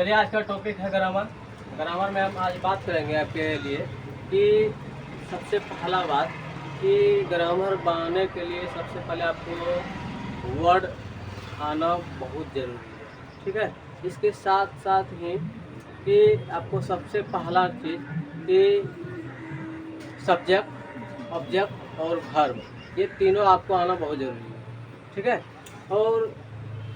चलिए आज का टॉपिक है ग्रामर। ग्रामर में हम आज बात करेंगे आपके लिए कि सबसे पहला बात कि ग्रामर बनाने के लिए सबसे पहले आपको वर्ड आना बहुत ज़रूरी है। ठीक है, इसके साथ साथ ही कि आपको सबसे पहला चीज़ कि सब्जेक्ट, ऑब्जेक्ट और वर्ब, ये तीनों आपको आना बहुत ज़रूरी है। ठीक है, और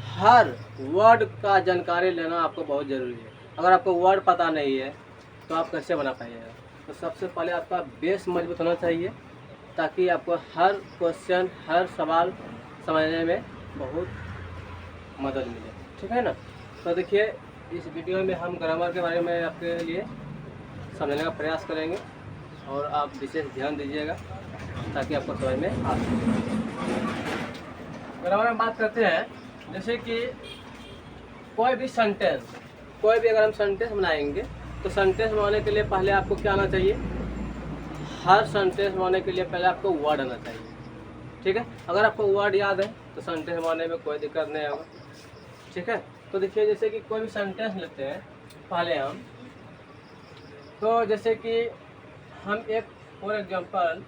हर वर्ड का जानकारी लेना आपको बहुत ज़रूरी है। अगर आपको वर्ड पता नहीं है तो आप कैसे बना पाइएगा। तो सबसे पहले आपका बेस मजबूत होना चाहिए ताकि आपको हर क्वेश्चन, हर सवाल समझने में बहुत मदद मिले। ठीक है ना। तो देखिए, इस वीडियो में हम ग्रामर के बारे में आपके लिए समझने का प्रयास करेंगे और आप विशेष ध्यान दीजिएगा ताकि आपको समझ में आ सके। ग्रामर में बात करते हैं, जैसे कि कोई भी अगर हम सेंटेंस बनाएंगे तो सेंटेंस बनाने के लिए पहले आपको क्या आना चाहिए। हर सेंटेंस बनाने के लिए पहले आपको वर्ड आना चाहिए। ठीक है, अगर आपको वर्ड याद है तो सेंटेंस बनाने में कोई दिक्कत नहीं होगा। ठीक है, तो देखिए जैसे कि कोई भी सेंटेंस लेते हैं पहले हम, तो जैसे कि हम एक for example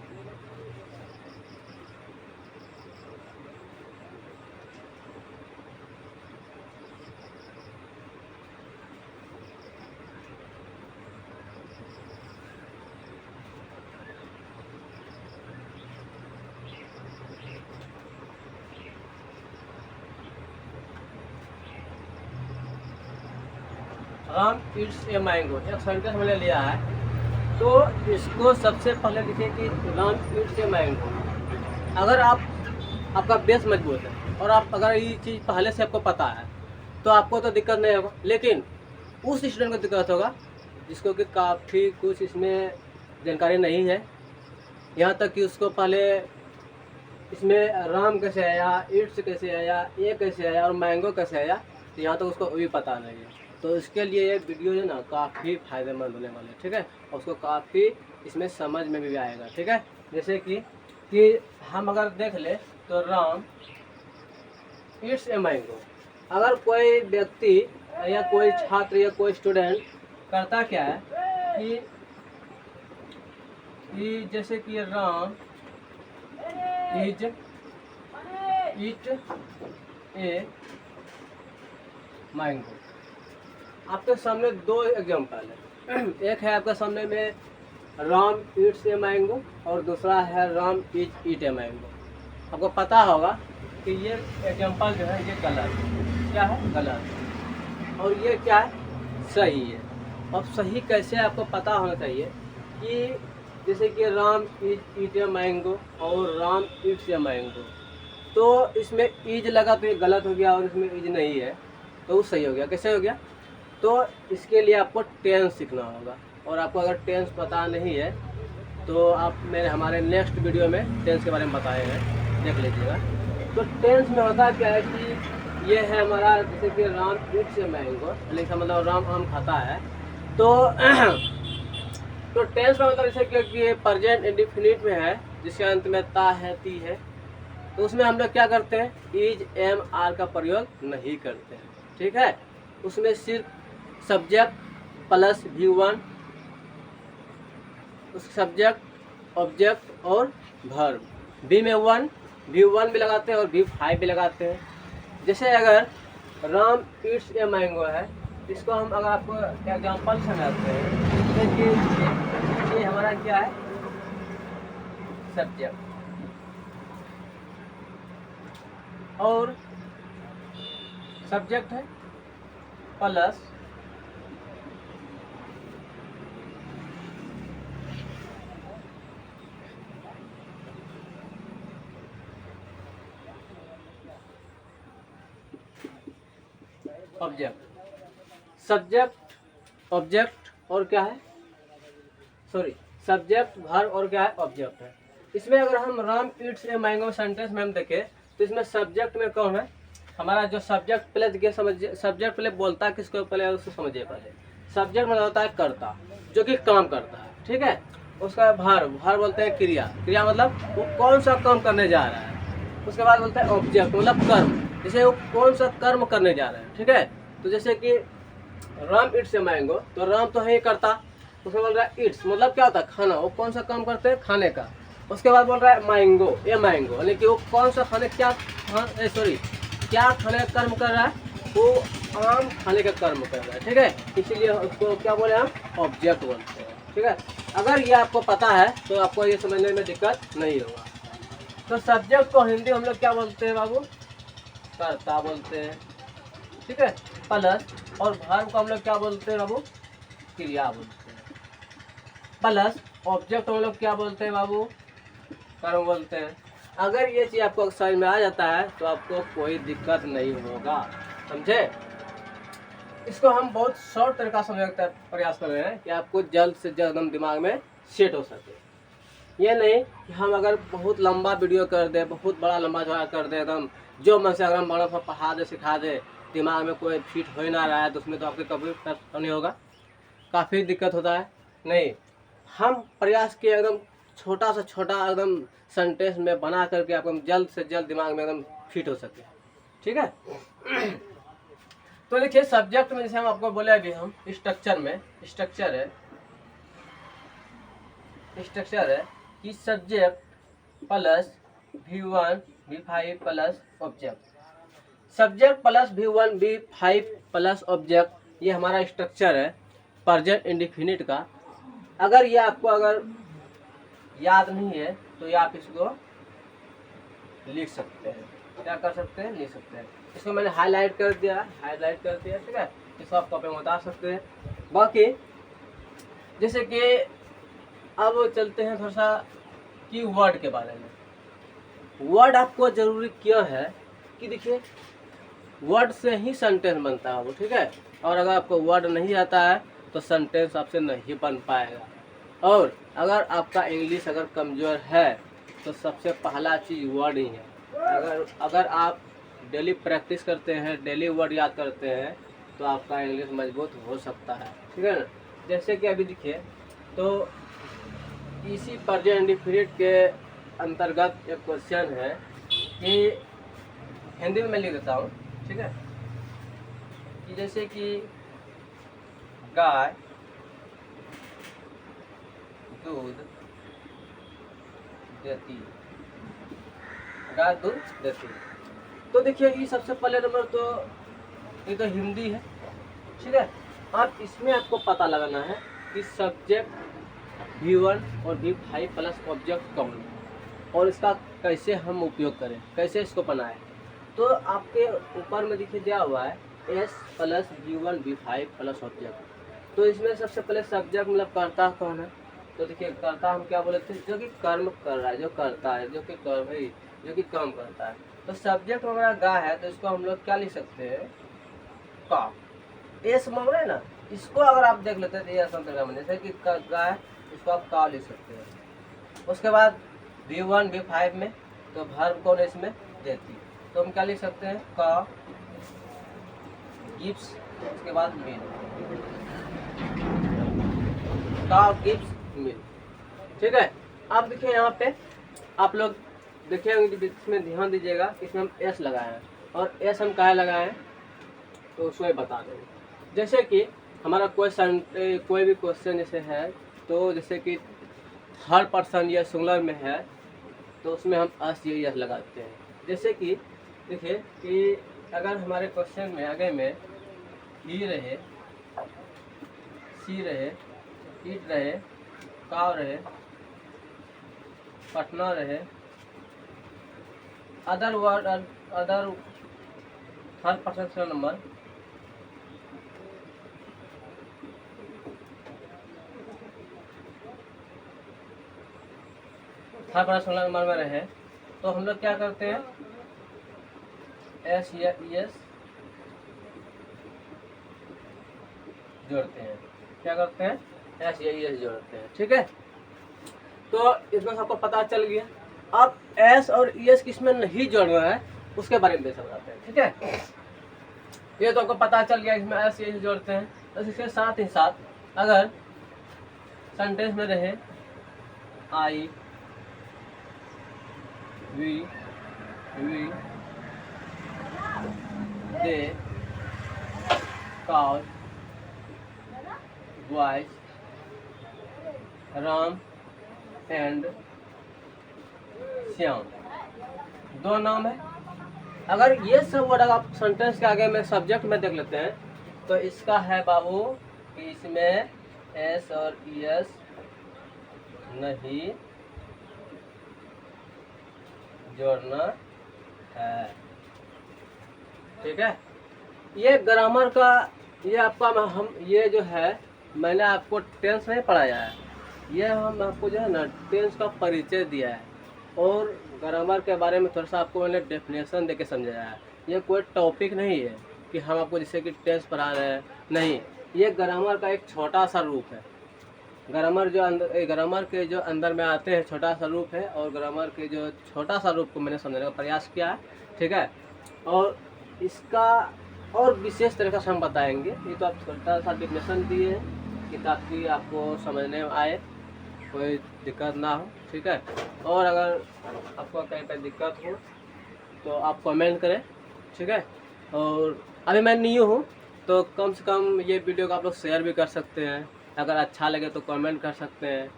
Ram eats a mango, एक सेंटेंस मैंने लिया है, तो इसको सबसे पहले लिखिए कि राम ईट्स ए मैंगो। अगर आपका बेस मजबूत है और आप अगर ये चीज़ पहले से आपको पता है तो आपको तो दिक्कत नहीं होगा, लेकिन उस स्टूडेंट को दिक्कत होगा जिसको कि काफ़ी कुछ इसमें जानकारी नहीं है। यहाँ तक कि उसको पहले इसमें राम कैसे आया, ईट्स कैसे आया, ए कैसे आया और मैंगो कैसे आया, तो यहाँ तक उसको भी पता नहीं है। तो इसके लिए ये वीडियो जो है ना काफ़ी फ़ायदेमंद होने वाले है। ठीक है, और उसको काफ़ी इसमें समझ में भी आएगा। ठीक है, जैसे कि हम अगर देख ले तो राम ईट्स ए मैंगो। अगर कोई व्यक्ति या कोई छात्र या कोई स्टूडेंट करता क्या है कि जैसे कि Ram is eat a mango. आपके सामने दो एग्जांपल है। एक है आपके सामने में राम ईट्स ए मैंगो और दूसरा है Ram is eat a mango. आपको पता होगा कि ये एग्जांपल जो है ये गलत है। क्या है? गलत है। और ये क्या है? सही है। अब सही कैसे आपको पता होना चाहिए कि जैसे कि Ram is eat a mango और राम ईट्स ए मैंगो, तो इसमें ईज लगा तो ये गलत हो गया और इसमें ईज नहीं है तो वो सही हो गया। कैसे हो गया? तो इसके लिए आपको टेंस सीखना होगा, और आपको अगर टेंस पता नहीं है तो आप हमारे नेक्स्ट वीडियो में टेंस के बारे में बताए हैं, देख लीजिएगा। तो टेंस में होता क्या है कि ये है हमारा जैसे कि राम ईट्स ए मैंगो, लेकिन मतलब राम आम खाता है। तो टेंस का मतलब जैसे कि प्रेजेंट इंडेफिनिट में है जिसके अंत में ता है, ती है, तो उसमें हम लोग क्या करते हैं, इज, एम, आर का प्रयोग नहीं करते हैं। ठीक है, उसमें सिर्फ सब्जेक्ट प्लस V1, उस सब्जेक्ट, ऑब्जेक्ट और वर्ब। V में V1 भी लगाते हैं और V5 भी लगाते हैं। जैसे अगर राम ईट्स ए मैंगो है, इसको हम अगर आपको एग्जांपल समझाते हैं, जैसे कि ये हमारा क्या है, सब्जेक्ट, और सब्जेक्ट है प्लस ऑब्जेक्ट। सब्जेक्ट, ऑब्जेक्ट और क्या है, सब्जेक्ट, वर्ब और क्या है, ऑब्जेक्ट है। इसमें अगर हम Ram eats a mango sentence में हम देखें तो इसमें सब्जेक्ट में कौन है, हमारा जो सब्जेक्ट पहले देखिए, समझिए सब्जेक्ट पहले बोलता है किसको, पहले उसको समझिए। पहले सब्जेक्ट मतलब होता है कर्ता, जो कि काम करता है। ठीक है, उसका वर्ब बोलते हैं क्रिया मतलब वो कौन सा काम करने जा रहा है। उसके बाद बोलते हैं ऑब्जेक्ट मतलब कर्म, जैसे वो कौन सा कर्म करने जा रहा है। ठीक है, तो जैसे कि राम इट्स ए मैंगो, तो राम तो है ही करता, उसके बोल रहा है इट्स, मतलब क्या होता है खाना, वो कौन सा काम करते हैं खाने का। उसके बाद बोल रहा है मैंगो, ए मैंगो, यानी कि वो कौन सा खाने क्या सॉरी क्या खाने का कर्म कर रहा है, वो आम खाने का कर्म कर रहा है, ठीक है। इसीलिए उसको क्या बोले हम, ऑब्जेक्ट बोलते हैं, ठीक है। अगर ये आपको पता है तो आपको ये समझने में दिक्कत नहीं होगा। तो सब्जेक्ट को हिंदी हम लोग क्या बोलते हैं बाबू, कर्ता बोलते हैं, ठीक है। प्लस और वर्ब को हम लोग क्या बोलते हैं बाबू, क्रिया बोलते हैं। प्लस ऑब्जेक्ट हम लोग क्या बोलते हैं बाबू, कर्म बोलते हैं। अगर ये चीज़ आपको समझ में आ जाता है तो आपको कोई दिक्कत नहीं होगा, समझे। इसको हम बहुत शॉर्ट तरीका समझने का प्रयास कर रहे हैं कि आपको जल्द से जल्द एकदम दिमाग में सेट हो सके। ये नहीं कि हम अगर बहुत लंबा वीडियो कर दे, बहुत बड़ा लंबा चौड़ा कर दे, एकदम जो मन से अगर हम बड़ा पढ़ा दे सिखा दे, दिमाग में कोई फिट हो ही ना रहा है तो उसमें तो आपके कभी नहीं होगा, काफ़ी दिक्कत होता है। नहीं, हम प्रयास किए एकदम छोटा से छोटा एकदम सेंटेंस में बना करके आपको जल्द से जल्द दिमाग में एकदम फिट हो सके, ठीक है। तो देखिए सब्जेक्ट में जैसे हम आपको बोले अभी हम स्ट्रक्चर में, स्ट्रक्चर है कि subject plus V1 V5 plus object, subject plus V1 V5 plus object, ये हमारा स्ट्रक्चर है प्रेजेंट इंडेफिनिट का। अगर ये आपको अगर याद नहीं है तो ये आप इसको लिख सकते हैं, क्या कर सकते हैं, लिख सकते हैं। इसको मैंने हाईलाइट कर दिया, ठीक है। इसको आप कॉपी में बता सकते हैं। बाकी जैसे कि अब चलते हैं थोड़ा सा कि वर्ड के बारे में। वर्ड आपको जरूरी क्यों है कि देखिए वर्ड से ही सेंटेंस बनता है वो, ठीक है। और अगर आपको वर्ड नहीं आता है तो सेंटेंस आपसे नहीं बन पाएगा। और अगर आपका इंग्लिश अगर कमज़ोर है तो सबसे पहला चीज़ वर्ड ही है। अगर आप डेली प्रैक्टिस करते हैं, डेली वर्ड याद करते हैं तो आपका इंग्लिश मजबूत हो सकता है, ठीक है ना। जैसे कि अभी देखिए तो इसी प्रेजेंट इंडेफिनिट के अंतर्गत एक क्वेश्चन है कि हिंदी में मैं लिख देता हूँ, ठीक है। कि जैसे कि गाय दूध देती, गाय दूध देती। तो देखिए ये सबसे पहले नंबर तो ये तो हिंदी है, ठीक है। अब इसमें आपको पता लगाना है कि सब्जेक्ट V1 और V5 प्लस ऑब्जेक्ट कौन है और इसका कैसे हम उपयोग करें, कैसे इसको बनाएं। तो आपके ऊपर में देखिए दिया हुआ है S plus V1 V5 plus object. तो इसमें सबसे पहले सब्जेक्ट मतलब कर्ता कौन है, तो देखिए कर्ता हम क्या बोले थे, जो कि कर्म कर रहा है, जो करता है, जो कि कर्म है, जो कि काम करता है। तो सब्जेक्ट हमारा गाय है तो इसको हम लोग क्या लिख सकते हैं, का। एस मांग रहे हैं ना, इसको अगर आप देख लेते हैं तो ये संतर्गम जैसे कि गाय, इसको आप का लिख सकते हैं। उसके बाद V1 V5 में तो वर्ब कौन है इसमें, देती, तो हम क्या लिख सकते हैं, का गिव्स, उसके बाद मिल, का गिव्स मिल, ठीक है। अब देखिए यहाँ पे आप लोग देखिए इसमें ध्यान दीजिएगा, इसमें हम एस लगाए हैं और एस हम कहाँ लगाए हैं तो उसमें बता देंगे। जैसे कि हमारा कोई भी क्वेश्चन जैसे है तो जैसे कि थर्ड पर्सन या सिंगुलर में है तो उसमें हम एस या एस लगाते हैं। जैसे कि देखिए कि अगर हमारे क्वेश्चन में आगे में ही रहे, सी रहे, ईट रहे, काव रहे, पटना रहे, other word other third person number third person number में रहे तो हम लोग क्या करते हैं, एस या एस जोड़ते हैं। क्या करते हैं, एस या एस जोड़ते हैं, ठीक है। तो इसमें सबको पता चल गया। अब एस और एस किसमें नहीं जोड़ना है उसके बारे में समझाते हैं, ठीक है। ये तो आपको पता चल गया इसमें एस एस जोड़ते हैं। तो इसके साथ ही साथ अगर सेंटेंस में रहे I we they cowboys, Ram and Shyam, दो नाम है। अगर ये सब वर्ड आप सेंटेंस के आगे में सब्जेक्ट में देख लेते हैं तो इसका है बाबू कि इसमें एस और एस नहीं जोड़ना है, ठीक है। ये ग्रामर का ये आपका हम ये जो है मैंने आपको टेंस नहीं पढ़ाया है, ये हम आपको जो है ना टेंस का परिचय दिया है और ग्रामर के बारे में थोड़ा सा आपको मैंने डेफिनेशन देके समझाया है। ये कोई टॉपिक नहीं है कि हम आपको जैसे कि टेंस पढ़ा रहे हैं, नहीं, ये ग्रामर का एक छोटा सा रूप है। ग्रामर जो अंदर ग्रामर के जो अंदर में आते हैं छोटा सा रूप है और ग्रामर के जो छोटा सा रूप को मैंने समझने का प्रयास किया है, ठीक है। और इसका और विशेष तरीका से हम बताएंगे। ये तो आप छोटा सा डेफिनेशन दिए हैं कि ताकि आपको समझने में आए, कोई दिक्कत ना हो, ठीक है। और अगर आपको कहीं पर दिक्कत हो तो आप कमेंट करें, ठीक है। और अभी मैं न्यू हूँ तो कम से कम ये वीडियो को आप लोग शेयर भी कर सकते हैं, अगर अच्छा लगे तो कमेंट कर सकते हैं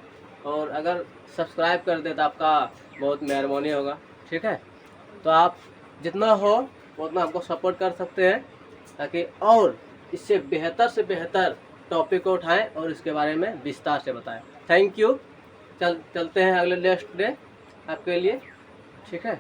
और अगर सब्सक्राइब कर दे तो आपका बहुत मेहरबानी होगा, ठीक है। तो आप जितना हो उतना हमको सपोर्ट कर सकते हैं ताकि और इससे बेहतर टॉपिक को उठाएं और इसके बारे में विस्तार से बताएं। Thank you. चलते हैं अगले नेक्स्ट डे आपके लिए, ठीक है।